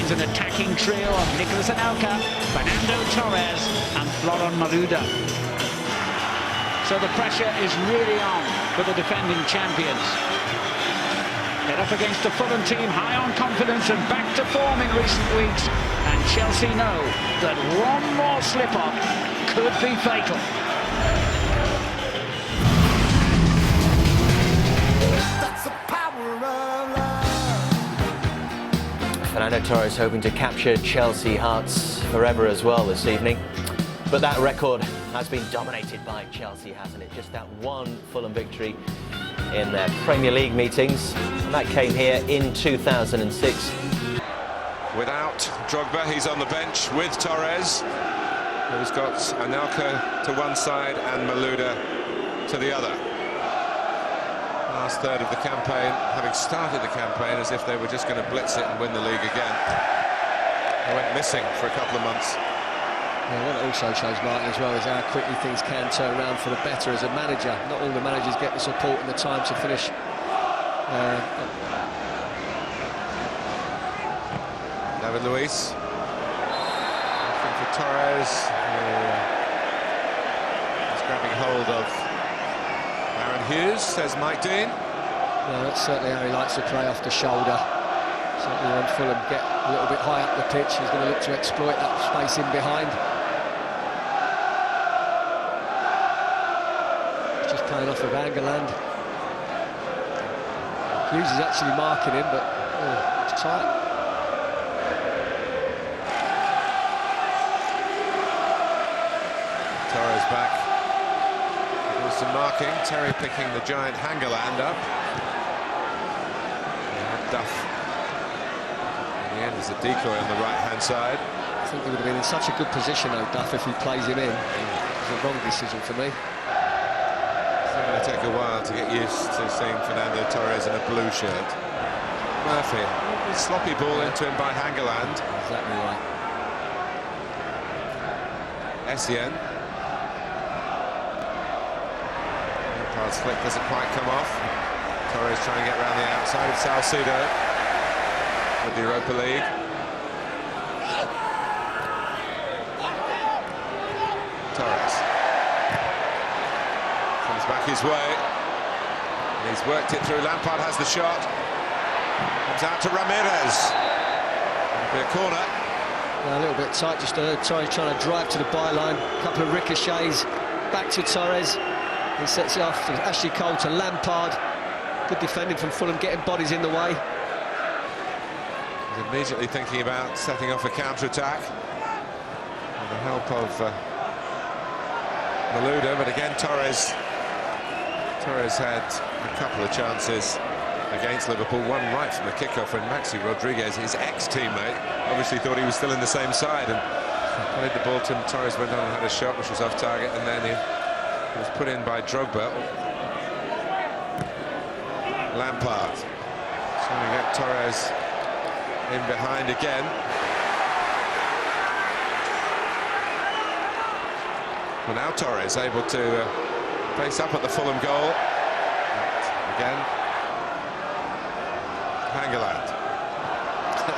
finds an attacking trio of Nicolas Anelka, Fernando Torres and Florent Malouda. So the pressure is really on for the defending champions. They're up against a Fulham team high on confidence and back to form in recent weeks. And Chelsea know that one more slip-up could be fatal. Fernando Torres hoping to capture Chelsea hearts forever as well this evening. But that record has been dominated by Chelsea, hasn't it? Just that one Fulham victory in their Premier League meetings. And that came here in 2006. Without Drogba, he's on the bench with Torres, who's got Anelka to one side and Malouda to the other. Last third of the campaign, having started the campaign as if they were just going to blitz it and win the league again. They went missing for a couple of months. Yeah, what it also shows, Martin, as well, is how quickly things can turn around for the better as a manager. Not all the managers get the support and the time to finish. David Luiz. Looking for Torres. He's grabbing hold of Aaron Hughes, says Mike Dean. Yeah, that's certainly how he likes to play off the shoulder. Certainly when Fulham get a little bit high up the pitch, he's going to look to exploit that space in behind. Just playing off of Angerland. Hughes is actually marking him, but it's tight. Torres back. There's some marking. Terry picking the giant Hangerland up. Duff. In the end, there's a decoy on the right-hand side. I think he would have been in such a good position, though, Duff, if he plays him in. It's a wrong decision for me. It's going to take a while to get used to seeing Fernando Torres in a blue shirt. Murphy, a sloppy ball into him by Hangerland. Exactly right. Essien. Lampard's flick doesn't quite come off. Torres trying to get around the outside of Salcido with the Europa League. Torres comes back his way. And he's worked it through. Lampard has the shot. Comes out to Ramirez. It'll be a corner. A little bit tight, just Torres trying to drive to the byline. A couple of ricochets. Back to Torres. He sets it off to Ashley Cole to Lampard. Good defending from Fulham, getting bodies in the way. He's immediately thinking about setting off a counter-attack with the help of Malouda, but again Torres had a couple of chances against Liverpool, one right from the kickoff when Maxi Rodriguez, his ex-teammate, obviously thought he was still in the same side and played the ball to him. Torres went on and had a shot which was off target, and then he was put in by Drogba. Lampard trying to get Torres in behind again. Well, now Torres able to face up at the Fulham goal. Again, Hangerland.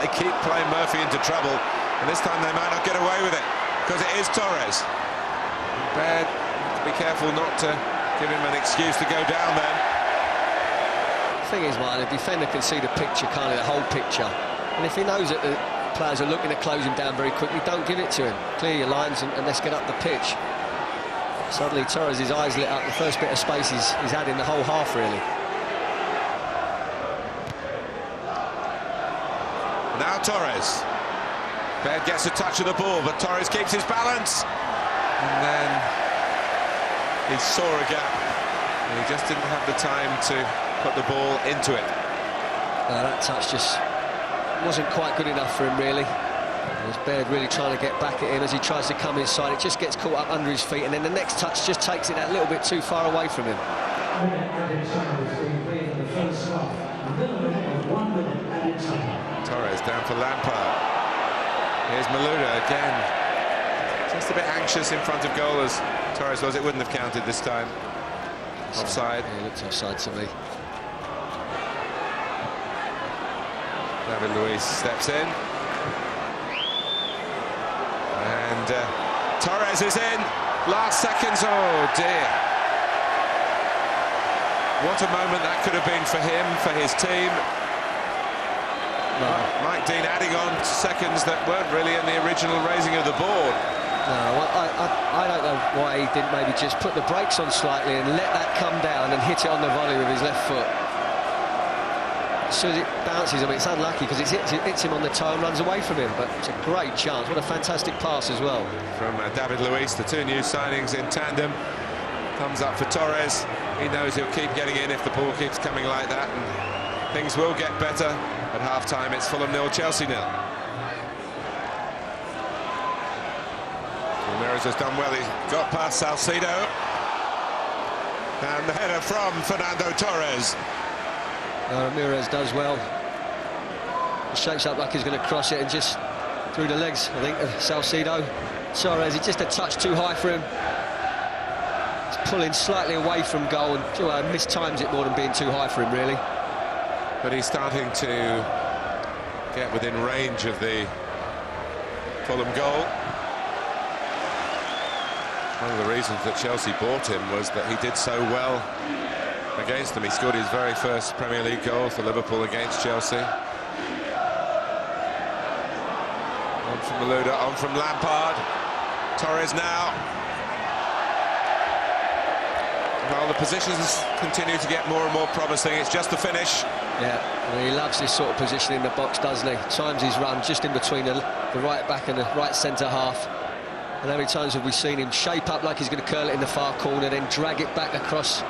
They keep playing Murphy into trouble, and this time they might not get away with it because it is Torres. Baird, be careful not to give him an excuse to go down then. The thing is, Martin, the defender can see the picture, can't he, the whole picture. And if he knows that the players are looking to close him down very quickly, don't give it to him. Clear your lines and let's get up the pitch. Suddenly Torres, his eyes lit up, the first bit of space he's had in the whole half, really. Now Torres. Baird gets a touch of the ball, but Torres keeps his balance. And then he saw a gap. And he just didn't have the time to put the ball into it. That touch just wasn't quite good enough for him, really. There's Baird really trying to get back at him as he tries to come inside. It just gets caught up under his feet, and then the next touch just takes it that little bit too far away from him. Torres down for Lampard. Here's Malouda again. Just a bit anxious in front of goal as Torres was. It wouldn't have counted this time. Offside. Yeah, it looked offside to me. David Luiz steps in. And Torres is in. Last seconds. Oh, dear. What a moment that could have been for him, for his team. No. Mike Dean adding on seconds that weren't really in the original raising of the board. No, I don't know why he didn't maybe just put the brakes on slightly and let that come down and hit it on the volley with his left foot. As soon as it bounces, I mean, it's unlucky because it hits him on the toe and runs away from him, but it's a great chance. What a fantastic pass as well. From David Luiz, the two new signings in tandem. Thumbs up for Torres. He knows he'll keep getting in if the ball keeps coming like that, and things will get better. At half-time, it's Fulham 0, Chelsea 0. Ramirez has done well. He's got past Salcido. And the header from Fernando Torres. Ramirez does well. He shapes up like he's going to cross it and just through the legs, I think, of Salcido. Torres, he's just a touch too high for him. He's pulling slightly away from goal and mistimes it more than being too high for him, really. But he's starting to get within range of the Fulham goal. One of the reasons that Chelsea bought him was that he did so well against them. He scored his very first Premier League goal for Liverpool against Chelsea. On from Malouda, on from Lampard. Torres now. Well, the positions continue to get more and more promising. It's just the finish. Yeah, well, he loves this sort of position in the box, doesn't he? Times he's run just in between the right back and the right centre half. And how many times have we seen him shape up like he's going to curl it in the far corner, then drag it back across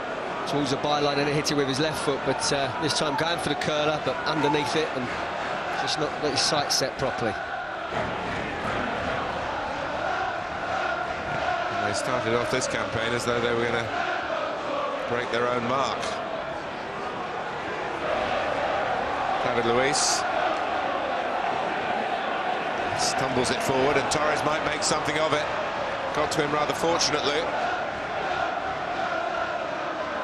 towards the byline and hit it with his left foot, but this time going for the curler, but underneath it and just not let his sight set properly. And they started off this campaign as though they were going to break their own mark. David Luiz stumbles it forward, and Torres might make something of it. Got to him rather fortunately.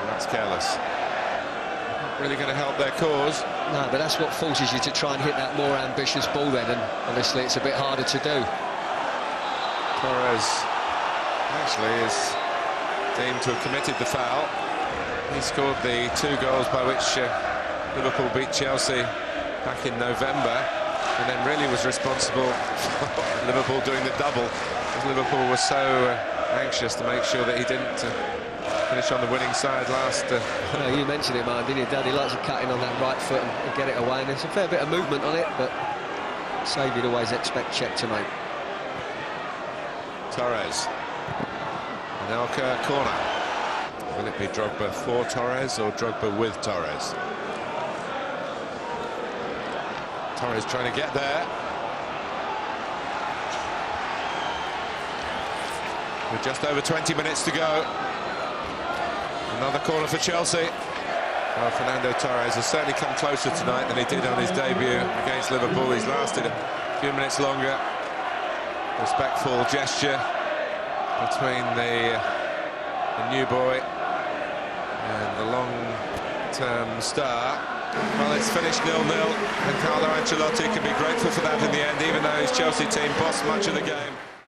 That's careless. Not really going to help their cause. No, but that's what forces you to try and hit that more ambitious ball then, and honestly it's a bit harder to do. Torres actually is deemed to have committed the foul. He scored the 2 goals by which Liverpool beat Chelsea back in November, and then really was responsible for Liverpool doing the double, as Liverpool was so anxious to make sure that he didn't finish on the winning side last. You mentioned it, Martin, didn't you, Dad? He likes to cut in on that right foot and get it away, and there's a fair bit of movement on it, but save you'd always expect checkmate. Torres. Anelka, corner. Will it be Drogba for Torres or Drogba with Torres? Torres trying to get there. With just over 20 minutes to go. Another corner for Chelsea. Well, Fernando Torres has certainly come closer tonight than he did on his debut against Liverpool. He's lasted a few minutes longer. Respectful gesture between the new boy and the long-term star. Well, it's finished 0-0, and Carlo Ancelotti can be grateful for that in the end, even though his Chelsea team bossed much of the game.